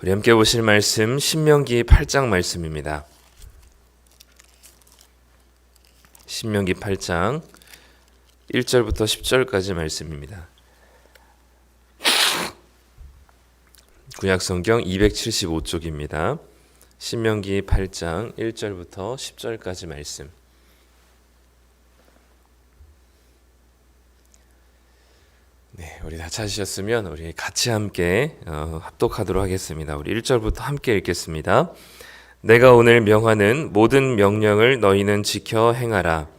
우리 함께 보실 말씀 신명기 8장 말씀입니다. 신명기 8장 1절부터 10절까지 말씀입니다. 구약성경 275쪽입니다. 신명기 8장 1절부터 10절까지 말씀. 네, 우리 다 찾으셨으면 우리 같이 함께 합독하도록 하겠습니다. 우리 1절부터 함께 읽겠습니다. 내가 오늘 명하는 모든 명령을 너희는 지켜 행하라.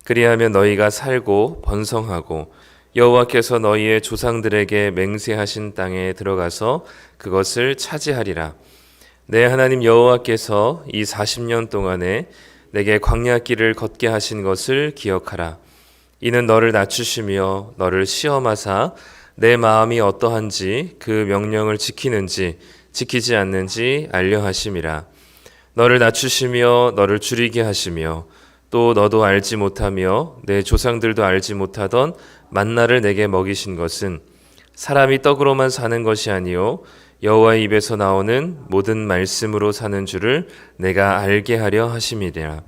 그리하면 너희가 살고 번성하고 여호와께서 너희의 조상들에게 맹세하신 땅에 들어가서 그것을 차지하리라. 내 하나님 여호와께서 이 40년 동안에 내게 광야길을 걷게 하신 것을 기억하라. 이는 너를 낮추시며 너를 시험하사 내 마음이 어떠한지 그 명령을 지키는지 지키지 않는지 알려 하심이라. 너를 낮추시며 너를 줄이게 하시며 또 너도 알지 못하며 내 조상들도 알지 못하던 만나를 내게 먹이신 것은 사람이 떡으로만 사는 것이 아니요 여호와의 입에서 나오는 모든 말씀으로 사는 줄을 내가 알게 하려 하심이라.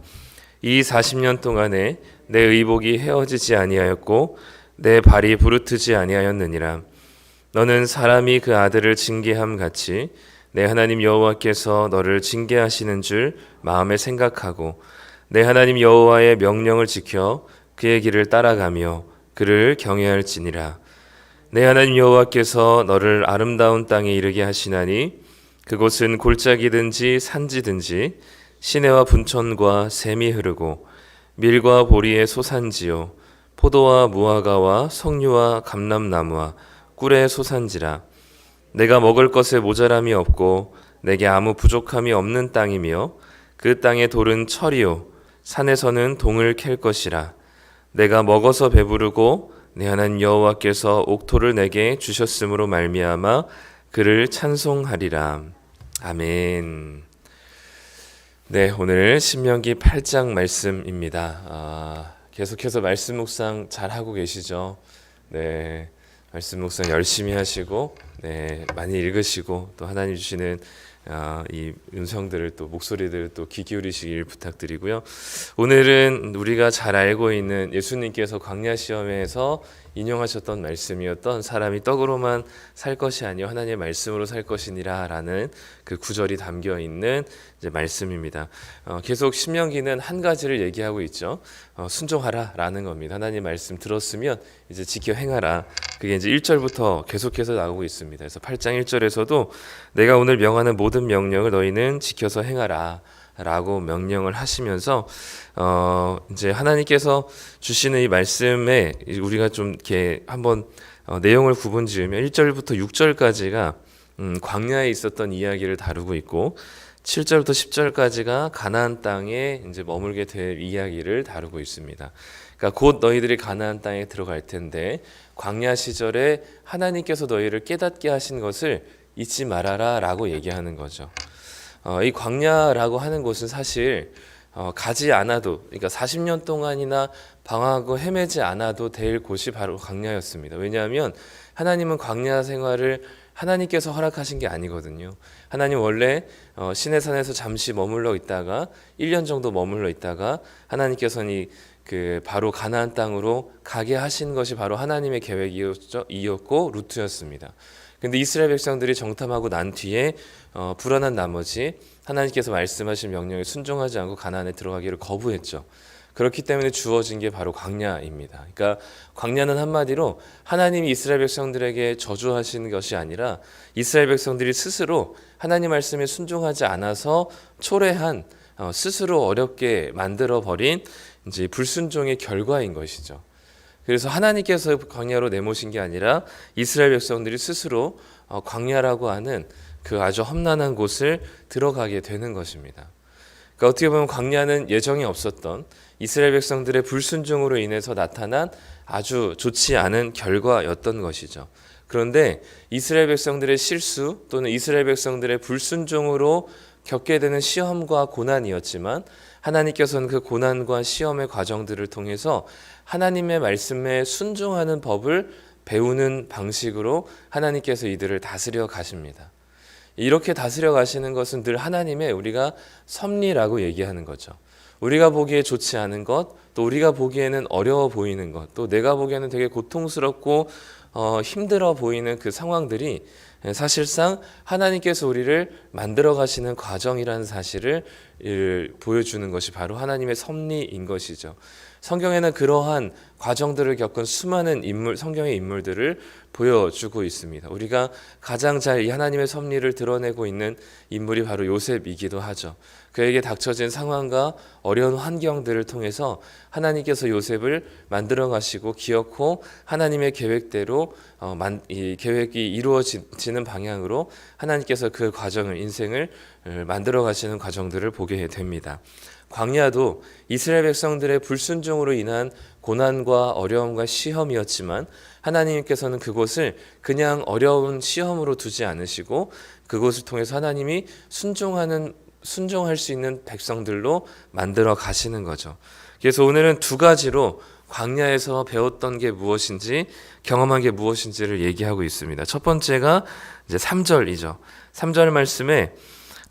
이 40년 동안에 내 의복이 헤어지지 아니하였고 내 발이 부르트지 아니하였느니라. 너는 사람이 그 아들을 징계함 같이 내 하나님 여호와께서 너를 징계하시는 줄 마음에 생각하고 내 하나님 여호와의 명령을 지켜 그의 길을 따라가며 그를 경외할지니라. 내 하나님 여호와께서 너를 아름다운 땅에 이르게 하시나니 그곳은 골짜기든지 산지든지 시내와 분천과 샘이 흐르고 밀과 보리의 소산지요 포도와 무화과와 석류와 감람나무와 꿀의 소산지라. 내가 먹을 것에 모자람이 없고 내게 아무 부족함이 없는 땅이며 그 땅의 돌은 철이요 산에서는 동을 캘 것이라. 내가 먹어서 배부르고 내 하나님 여호와께서 옥토를 내게 주셨으므로 말미암아 그를 찬송하리라. 아멘. 네, 오늘 신명기 8장 말씀입니다. 계속해서 말씀 묵상 잘 하고 계시죠? 네, 말씀 묵상 열심히 하시고, 네, 많이 읽으시고, 또 하나님 주시는 이 음성들을 또 목소리들을 또 귀 기울이시길 부탁드리고요. 오늘은 우리가 잘 알고 있는 예수님께서 광야 시험에서 인용하셨던 말씀이었던 사람이 떡으로만 살 것이 아니요 하나님의 말씀으로 살 것이니라라는 그 구절이 담겨 있는 이제 말씀입니다. 계속 신명기는 한 가지를 얘기하고 있죠. 순종하라라는 겁니다. 하나님 말씀 들었으면 이제 지켜 행하라. 그게 이제 1절부터 계속해서 나오고 있습니다. 그래서 8장 1절에서도 내가 오늘 명하는 모든 명령을 너희는 지켜서 행하라. 라고 명령을 하시면서 이제 하나님께서 주시는 이 말씀에 우리가 좀 이렇게 한번 내용을 구분지으면 1절부터 6절까지가 광야에 있었던 이야기를 다루고 있고 7절부터 10절까지가 가나안 땅에 이제 머물게 될 이야기를 다루고 있습니다. 그러니까 곧 너희들이 가나안 땅에 들어갈 텐데 광야 시절에 하나님께서 너희를 깨닫게 하신 것을 잊지 말아라라고 얘기하는 거죠. 이 광야라고 하는 곳은 사실 가지 않아도, 그러니까 40년 동안이나 방황하고 헤매지 않아도 될 곳이 바로 광야였습니다. 왜냐하면 하나님은 광야 생활을 하나님께서 허락하신 게 아니거든요. 하나님 원래 시내산에서 잠시 머물러 있다가 1년 정도 머물러 있다가 하나님께서는 그 바로 가나안 땅으로 가게 하신 것이 바로 하나님의 계획이었고 루트였습니다. 근데 이스라엘 백성들이 정탐하고 난 뒤에 불안한 나머지 하나님께서 말씀하신 명령에 순종하지 않고 가나안에 들어가기를 거부했죠. 그렇기 때문에 주어진 게 바로 광야입니다. 그러니까 광야는 한마디로 하나님이 이스라엘 백성들에게 저주하신 것이 아니라 이스라엘 백성들이 스스로 하나님 말씀에 순종하지 않아서 초래한 스스로 어렵게 만들어 버린 이제 불순종의 결과인 것이죠. 그래서 하나님께서 광야로 내모신 게 아니라 이스라엘 백성들이 스스로 광야라고 하는 그 아주 험난한 곳을 들어가게 되는 것입니다. 그러니까 어떻게 보면 광야는 예정이 없었던 이스라엘 백성들의 불순종으로 인해서 나타난 아주 좋지 않은 결과였던 것이죠. 그런데 이스라엘 백성들의 실수 또는 이스라엘 백성들의 불순종으로 겪게 되는 시험과 고난이었지만 하나님께서는 그 고난과 시험의 과정들을 통해서 하나님의 말씀에 순종하는 법을 배우는 방식으로 하나님께서 이들을 다스려 가십니다. 이렇게 다스려 가시는 것은 늘 하나님의 우리가 섭리라고 얘기하는 거죠. 우리가 보기에 좋지 않은 것, 또 우리가 보기에는 어려워 보이는 것, 또 내가 보기에는 되게 고통스럽고 힘들어 보이는 그 상황들이 사실상 하나님께서 우리를 만들어 가시는 과정이라는 사실을 보여주는 것이 바로 하나님의 섭리인 것이죠. 성경에는 그러한 과정들을 겪은 수많은 성경의 인물들을 보여주고 있습니다. 우리가 가장 잘 이 하나님의 섭리를 드러내고 있는 인물이 바로 요셉이기도 하죠. 그에게 닥쳐진 상황과 어려운 환경들을 통해서 하나님께서 요셉을 만들어 가시고 기어코 하나님의 계획대로 이 계획이 이루어지는 방향으로 하나님께서 그 과정을, 인생을 만들어 가시는 과정들을 보게 됩니다. 광야도 이스라엘 백성들의 불순종으로 인한 고난과 어려움과 시험이었지만 하나님께서는 그곳을 그냥 어려운 시험으로 두지 않으시고 그곳을 통해서 하나님이 순종할 수 있는 백성들로 만들어 가시는 거죠. 그래서 오늘은 두 가지로 광야에서 배웠던 게 무엇인지, 경험한 게 무엇인지를 얘기하고 있습니다. 첫 번째가 이제 3절이죠. 3절 말씀에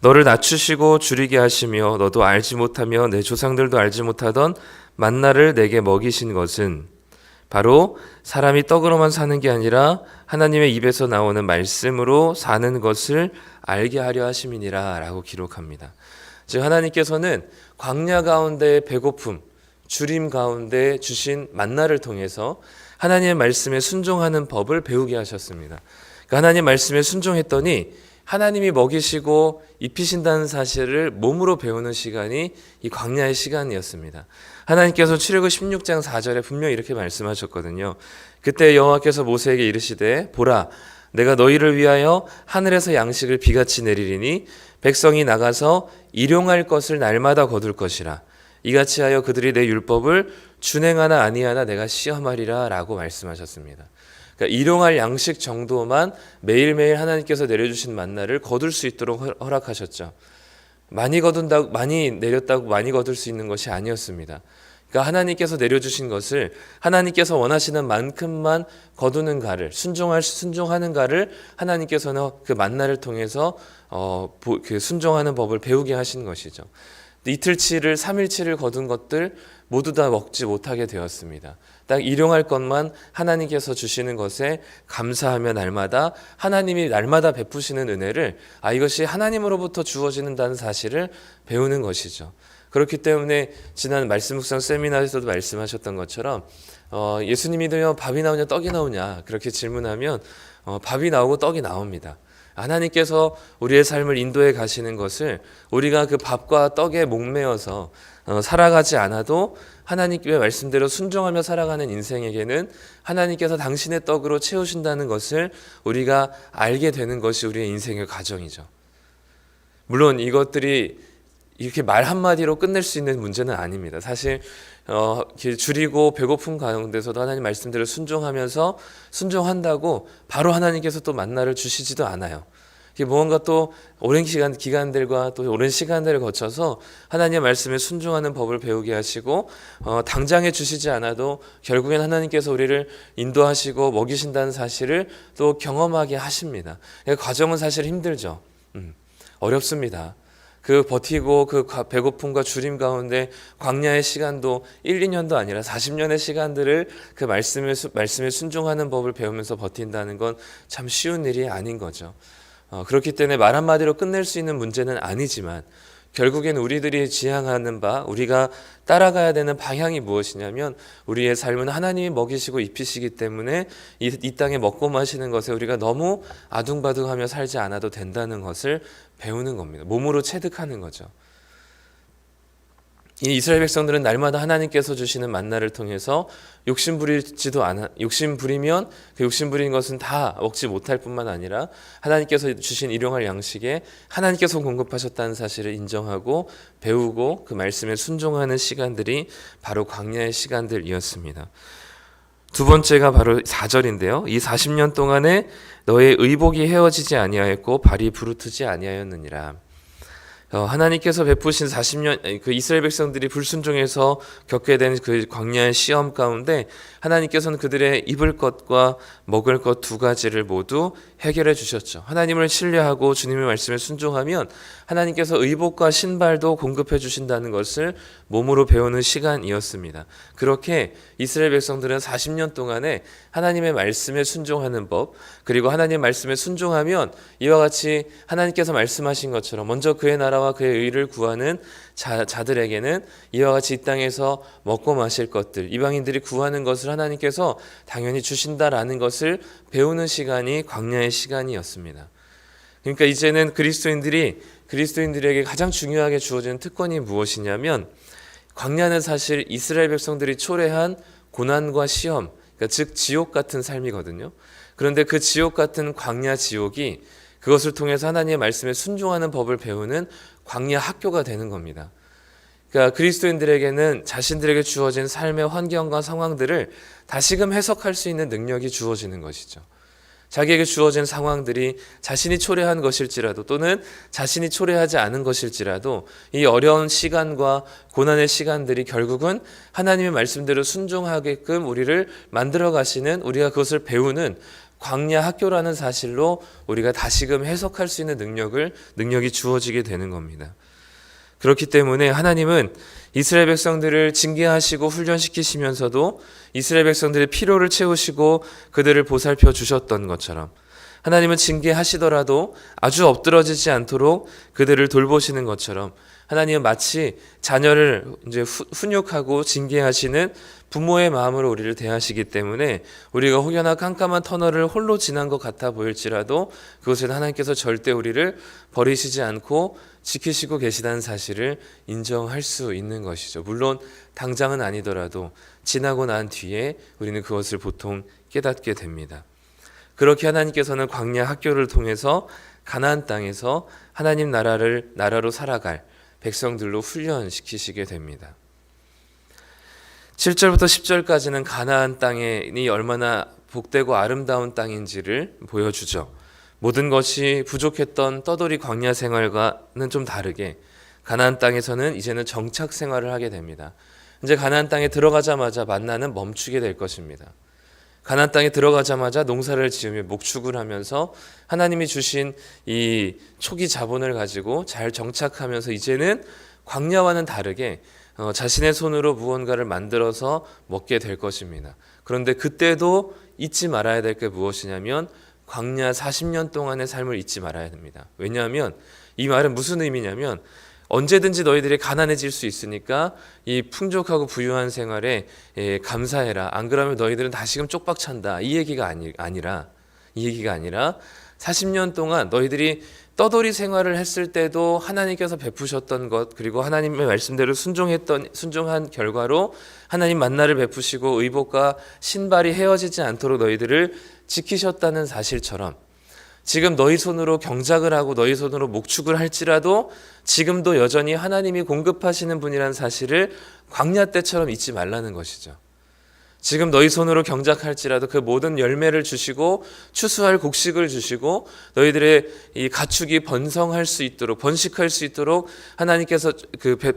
너를 낮추시고 줄이게 하시며 너도 알지 못하며 내 조상들도 알지 못하던 만나를 내게 먹이신 것은 바로 사람이 떡으로만 사는 게 아니라 하나님의 입에서 나오는 말씀으로 사는 것을 알게 하려 하심이니라 라고 기록합니다. 즉 하나님께서는 광야 가운데 배고픔, 주림 가운데 주신 만나를 통해서 하나님의 말씀에 순종하는 법을 배우게 하셨습니다. 그러니까 하나님 말씀에 순종했더니 하나님이 먹이시고 입히신다는 사실을 몸으로 배우는 시간이 이 광야의 시간이었습니다. 하나님께서 출애굽 16장 4절에 분명히 이렇게 말씀하셨거든요. 그때 여호와께서 모세에게 이르시되 보라 내가 너희를 위하여 하늘에서 양식을 비같이 내리리니 백성이 나가서 일용할 것을 날마다 거둘 것이라 이같이 하여 그들이 내 율법을 준행하나 아니하나 내가 시험하리라 라고 말씀하셨습니다. 그러니까 일용할 양식 정도만 매일매일 하나님께서 내려주신 만나를 거둘 수 있도록 허락하셨죠. 많이 내렸다고 많이 거둘 수 있는 것이 아니었습니다. 그러니까 하나님께서 내려주신 것을 하나님께서 원하시는 만큼만 거두는 가를, 순종하는 가를 하나님께서는 그 만나를 통해서 그 순종하는 법을 배우게 하신 것이죠. 이틀치를 3일치를 거둔 것들 모두 다 먹지 못하게 되었습니다. 딱 일용할 것만 하나님께서 주시는 것에 감사하며 날마다 하나님이 날마다 베푸시는 은혜를 이것이 하나님으로부터 주어지는다는 사실을 배우는 것이죠. 그렇기 때문에 지난 말씀 묵상 세미나에서도 말씀하셨던 것처럼 예수님이 되면 밥이 나오냐 떡이 나오냐 그렇게 질문하면 밥이 나오고 떡이 나옵니다. 하나님께서 우리의 삶을 인도해 가시는 것을 우리가 그 밥과 떡에 목매어서 살아가지 않아도 하나님의 말씀대로 순종하며 살아가는 인생에게는 하나님께서 당신의 떡으로 채우신다는 것을 우리가 알게 되는 것이 우리의 인생의 과정이죠. 물론 이것들이 이렇게 말 한마디로 끝낼 수 있는 문제는 아닙니다. 사실 줄이고 배고픈 가운데서도 하나님 말씀대로 순종한다고 바로 하나님께서 또 만나를 주시지도 않아요. 무언가 또 오랜 기간들과 또 오랜 시간들을 거쳐서 하나님의 말씀에 순종하는 법을 배우게 하시고 당장에 주시지 않아도 결국엔 하나님께서 우리를 인도하시고 먹이신다는 사실을 또 경험하게 하십니다. 과정은 사실 힘들죠. 어렵습니다. 그 버티고 그 배고픔과 주림 가운데 광야의 시간도 1, 2년도 아니라 40년의 시간들을 그 말씀에 순종하는 법을 배우면서 버틴다는 건 참 쉬운 일이 아닌 거죠. 그렇기 때문에 말 한마디로 끝낼 수 있는 문제는 아니지만 결국엔 우리들이 지향하는 바, 우리가 따라가야 되는 방향이 무엇이냐면 우리의 삶은 하나님이 먹이시고 입히시기 때문에 이 땅에 먹고 마시는 것에 우리가 너무 아둥바둥하며 살지 않아도 된다는 것을 배우는 겁니다. 몸으로 체득하는 거죠. 이 이스라엘 백성들은 날마다 하나님께서 주시는 만나를 통해서 욕심부리면 그 욕심부리는 것은 다 먹지 못할 뿐만 아니라 하나님께서 주신 일용할 양식에 하나님께서 공급하셨다는 사실을 인정하고 배우고 그 말씀에 순종하는 시간들이 바로 광야의 시간들이었습니다. 두 번째가 바로 4절인데요. 이 40년 동안에 너의 의복이 헤어지지 아니하였고 발이 부르트지 아니하였느니라. 하나님께서 베푸신 40년 그 이스라엘 백성들이 불순종해서 겪게 된 그 광야의 시험 가운데 하나님께서는 그들의 입을 것과 먹을 것 두 가지를 모두 해결해 주셨죠. 하나님을 신뢰하고 주님의 말씀에 순종하면 하나님께서 의복과 신발도 공급해 주신다는 것을 몸으로 배우는 시간이었습니다. 그렇게 이스라엘 백성들은 40년 동안에 하나님의 말씀에 순종하는 법, 그리고 하나님의 말씀에 순종하면 이와 같이 하나님께서 말씀하신 것처럼 먼저 그의 나라와 그의 의를 구하는 자들에게는 이와 같이 이 땅에서 먹고 마실 것들, 이방인들이 구하는 것을 하나님께서 당연히 주신다라는 것을 배우는 시간이 광야의 시간이었습니다. 그러니까 이제는 그리스도인들에게 가장 중요하게 주어지는 특권이 무엇이냐면, 광야는 사실 이스라엘 백성들이 초래한 고난과 시험, 그러니까 즉 지옥 같은 삶이거든요. 그런데 그 지옥 같은 광야 지옥이 그것을 통해서 하나님의 말씀에 순종하는 법을 배우는 광야 학교가 되는 겁니다. 그러니까 그리스도인들에게는 자신들에게 주어진 삶의 환경과 상황들을 다시금 해석할 수 있는 능력이 주어지는 것이죠. 자기에게 주어진 상황들이 자신이 초래한 것일지라도 또는 자신이 초래하지 않은 것일지라도 이 어려운 시간과 고난의 시간들이 결국은 하나님의 말씀대로 순종하게끔 우리를 만들어 가시는, 우리가 그것을 배우는 광야 학교라는 사실로 우리가 다시금 해석할 수 있는 능력이 주어지게 되는 겁니다. 그렇기 때문에 하나님은 이스라엘 백성들을 징계하시고 훈련시키시면서도 이스라엘 백성들의 필요를 채우시고 그들을 보살펴 주셨던 것처럼, 하나님은 징계하시더라도 아주 엎드러지지 않도록 그들을 돌보시는 것처럼, 하나님은 마치 자녀를 이제 훈육하고 징계하시는 부모의 마음으로 우리를 대하시기 때문에 우리가 혹여나 깜깜한 터널을 홀로 지난 것 같아 보일지라도 그것은 하나님께서 절대 우리를 버리시지 않고 지키시고 계시다는 사실을 인정할 수 있는 것이죠. 물론 당장은 아니더라도 지나고 난 뒤에 우리는 그것을 보통 깨닫게 됩니다. 그렇게 하나님께서는 광야 학교를 통해서 가나안 땅에서 하나님 나라로 살아갈 백성들로 훈련시키시게 됩니다. 7절부터 10절까지는 가나안 땅이 얼마나 복되고 아름다운 땅인지를 보여주죠. 모든 것이 부족했던 떠돌이 광야 생활과는 좀 다르게 가나안 땅에서는 이제는 정착 생활을 하게 됩니다. 이제 가나안 땅에 들어가자마자 만나는 멈추게 될 것입니다. 가나안 땅에 들어가자마자 농사를 지으며 목축을 하면서 하나님이 주신 이 초기 자본을 가지고 잘 정착하면서 이제는 광야와는 다르게 자신의 손으로 무언가를 만들어서 먹게 될 것입니다. 그런데 그때도 잊지 말아야 될 게 무엇이냐면 광야 40년 동안의 삶을 잊지 말아야 됩니다. 왜냐하면 이 말은 무슨 의미냐면 언제든지 너희들이 가난해질 수 있으니까 이 풍족하고 부유한 생활에 감사해라. 안 그러면 너희들은 다시금 쪽박 찬다. 이 얘기가 아니라 40년 동안 너희들이 떠돌이 생활을 했을 때도 하나님께서 베푸셨던 것, 그리고 하나님의 말씀대로 순종한 결과로 하나님 만나를 베푸시고 의복과 신발이 헤어지지 않도록 너희들을 지키셨다는 사실처럼, 지금 너희 손으로 경작을 하고 너희 손으로 목축을 할지라도 지금도 여전히 하나님이 공급하시는 분이라는 사실을 광야 때처럼 잊지 말라는 것이죠. 지금 너희 손으로 경작할지라도 그 모든 열매를 주시고 추수할 곡식을 주시고 너희들의 이 가축이 번성할 수 있도록, 번식할 수 있도록 하나님께서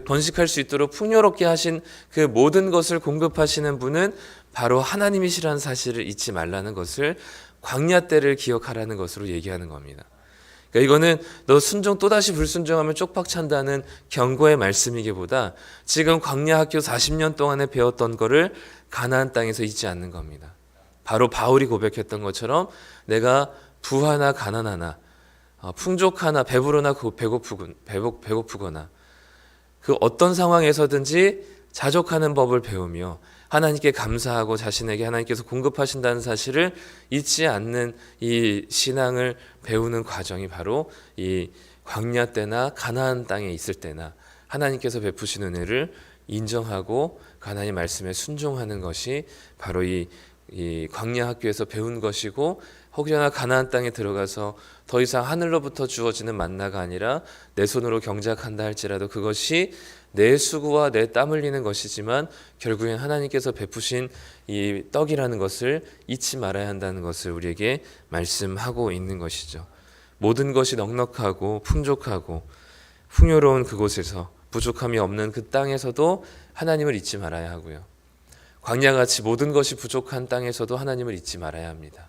번식할 수 있도록 풍요롭게 하신 그 모든 것을 공급하시는 분은 바로 하나님이시라는 사실을 잊지 말라는 것을 광야 때를 기억하라는 것으로 얘기하는 겁니다. 그러니까 이거는 너 순종 또다시 불순종하면 쪽박 찬다는 경고의 말씀이기보다 지금 광야 학교 40년 동안에 배웠던 거를 가나안 땅에서 잊지 않는 겁니다. 바로 바울이 고백했던 것처럼 내가 부하나 가난하나 풍족하나 배부르나 배고프거나 그 어떤 상황에서든지 자족하는 법을 배우며 하나님께 감사하고 자신에게 하나님께서 공급하신다는 사실을 잊지 않는 이 신앙을 배우는 과정이 바로 이 광야 때나 가나안 땅에 있을 때나 하나님께서 베푸신 은혜를 인정하고 하나님 말씀에 순종하는 것이 바로 이 광야 학교에서 배운 것이고, 혹여나 가나안 땅에 들어가서 더 이상 하늘로부터 주어지는 만나가 아니라 내 손으로 경작한다 할지라도 그것이 내 수고와 내 땀 흘리는 것이지만 결국엔 하나님께서 베푸신 이 떡이라는 것을 잊지 말아야 한다는 것을 우리에게 말씀하고 있는 것이죠. 모든 것이 넉넉하고 풍족하고 풍요로운 그곳에서, 부족함이 없는 그 땅에서도 하나님을 잊지 말아야 하고요. 광야같이 모든 것이 부족한 땅에서도 하나님을 잊지 말아야 합니다.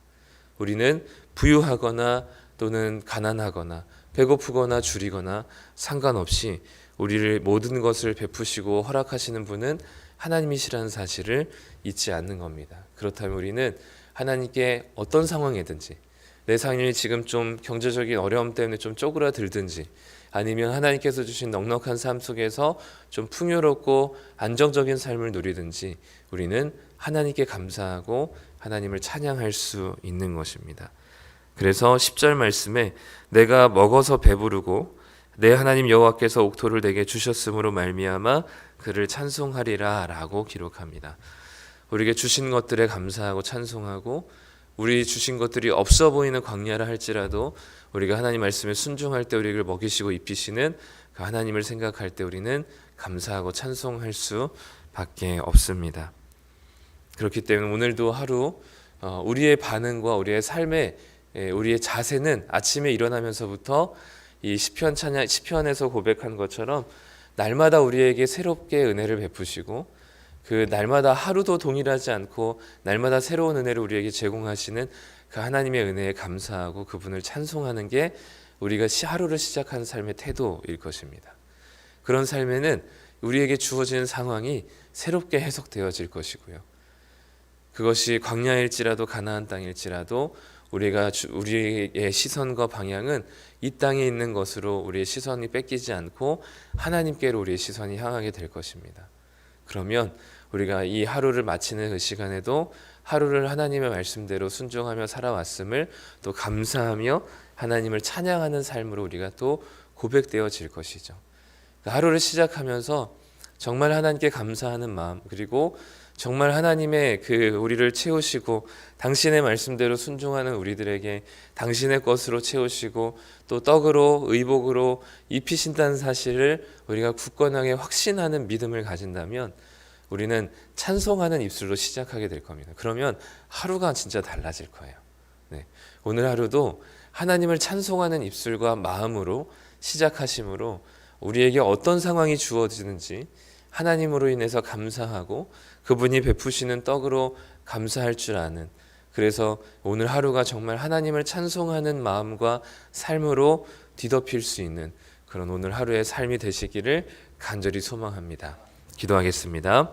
우리는 부유하거나 또는 가난하거나 배고프거나 줄이거나 상관없이 우리를 모든 것을 베푸시고 허락하시는 분은 하나님이시라는 사실을 잊지 않는 겁니다. 그렇다면 우리는 하나님께 어떤 상황이든지, 내 삶이 지금 좀 경제적인 어려움 때문에 좀 쪼그라들든지, 아니면 하나님께서 주신 넉넉한 삶 속에서 좀 풍요롭고 안정적인 삶을 누리든지, 우리는 하나님께 감사하고 하나님을 찬양할 수 있는 것입니다. 그래서 10절 말씀에 내가 먹어서 배부르고 내 하나님 여호와께서 옥토를 내게 주셨으므로 말미암아 그를 찬송하리라 라고 기록합니다. 우리에게 주신 것들에 감사하고 찬송하고, 우리 주신 것들이 없어 보이는 광야라 할지라도 우리가 하나님 말씀에 순종할 때 우리를 먹이시고 입히시는 그 하나님을 생각할 때 우리는 감사하고 찬송할 수밖에 없습니다. 그렇기 때문에 오늘도 하루 우리의 반응과 우리의 삶의 우리의 자세는 아침에 일어나면서부터 이 시편에서 고백한 것처럼 날마다 우리에게 새롭게 은혜를 베푸시고, 그 날마다 하루도 동일하지 않고 날마다 새로운 은혜를 우리에게 제공하시는 그 하나님의 은혜에 감사하고 그분을 찬송하는 게 우리가 하루를 시작하는 삶의 태도일 것입니다. 그런 삶에는 우리에게 주어지는 상황이 새롭게 해석되어질 것이고요. 그것이 광야일지라도 가나안 땅일지라도 우리의 시선과 방향은 이 땅에 있는 것으로 우리의 시선이 뺏기지 않고 하나님께로 우리의 시선이 향하게 될 것입니다. 그러면 우리가 이 하루를 마치는 그 시간에도 하루를 하나님의 말씀대로 순종하며 살아왔음을 또 감사하며 하나님을 찬양하는 삶으로 우리가 또 고백되어질 것이죠. 하루를 시작하면서 정말 하나님께 감사하는 마음, 그리고 정말 하나님의 우리를 채우시고 당신의 말씀대로 순종하는 우리들에게 당신의 것으로 채우시고 또 떡으로 의복으로 입히신다는 사실을 우리가 굳건하게 확신하는 믿음을 가진다면 우리는 찬송하는 입술로 시작하게 될 겁니다. 그러면 하루가 진짜 달라질 거예요. 네. 오늘 하루도 하나님을 찬송하는 입술과 마음으로 시작하심으로 우리에게 어떤 상황이 주어지는지 하나님으로 인해서 감사하고 그분이 베푸시는 떡으로 감사할 줄 아는, 그래서 오늘 하루가 정말 하나님을 찬송하는 마음과 삶으로 뒤덮일 수 있는 그런 오늘 하루의 삶이 되시기를 간절히 소망합니다. 기도하겠습니다.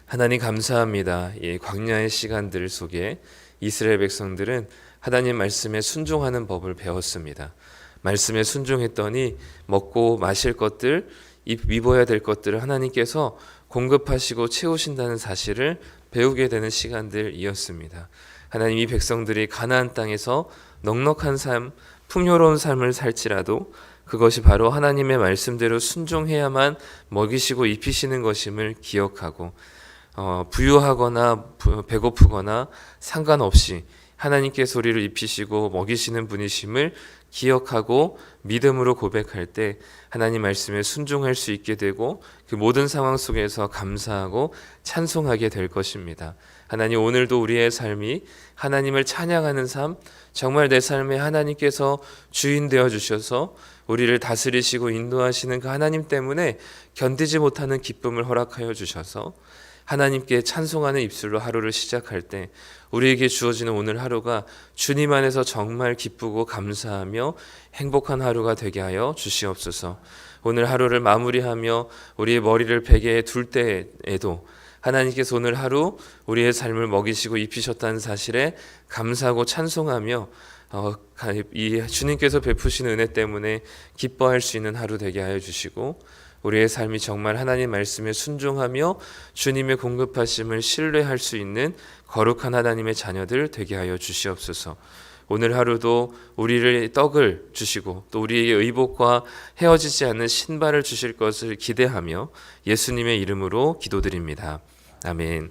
하나님 감사합니다. 이 광야의 시간들 속에 이스라엘 백성들은 하나님 말씀에 순종하는 법을 배웠습니다. 말씀에 순종했더니 먹고 마실 것들, 입어야 될 것들을 하나님께서 공급하시고 채우신다는 사실을 배우게 되는 시간들이었습니다. 하나님, 이 백성들이 가나안 땅에서 넉넉한 삶, 풍요로운 삶을 살지라도 그것이 바로 하나님의 말씀대로 순종해야만 먹이시고 입히시는 것임을 기억하고, 부유하거나 배고프거나 상관없이 하나님께서 우리를 입히시고 먹이시는 분이심을 기억하고 믿음으로 고백할 때 하나님 말씀에 순종할 수 있게 되고 그 모든 상황 속에서 감사하고 찬송하게 될 것입니다. 하나님, 오늘도 우리의 삶이 하나님을 찬양하는 삶, 정말 내 삶에 하나님께서 주인 되어 주셔서 우리를 다스리시고 인도하시는 그 하나님 때문에 견디지 못하는 기쁨을 허락하여 주셔서 하나님께 찬송하는 입술로 하루를 시작할 때 우리에게 주어지는 오늘 하루가 주님 안에서 정말 기쁘고 감사하며 행복한 하루가 되게 하여 주시옵소서. 오늘 하루를 마무리하며 우리의 머리를 베개에 둘 때에도 하나님께서 오늘 하루 우리의 삶을 먹이시고 입히셨다는 사실에 감사하고 찬송하며 이 주님께서 베푸신 은혜 때문에 기뻐할 수 있는 하루 되게 하여 주시고, 우리의 삶이 정말 하나님 말씀에 순종하며 주님의 공급하심을 신뢰할 수 있는 거룩한 하나님의 자녀들 되게 하여 주시옵소서. 오늘 하루도 우리를 떡을 주시고 또 우리에게 의복과 헤어지지 않는 신발을 주실 것을 기대하며 예수님의 이름으로 기도드립니다. 아멘.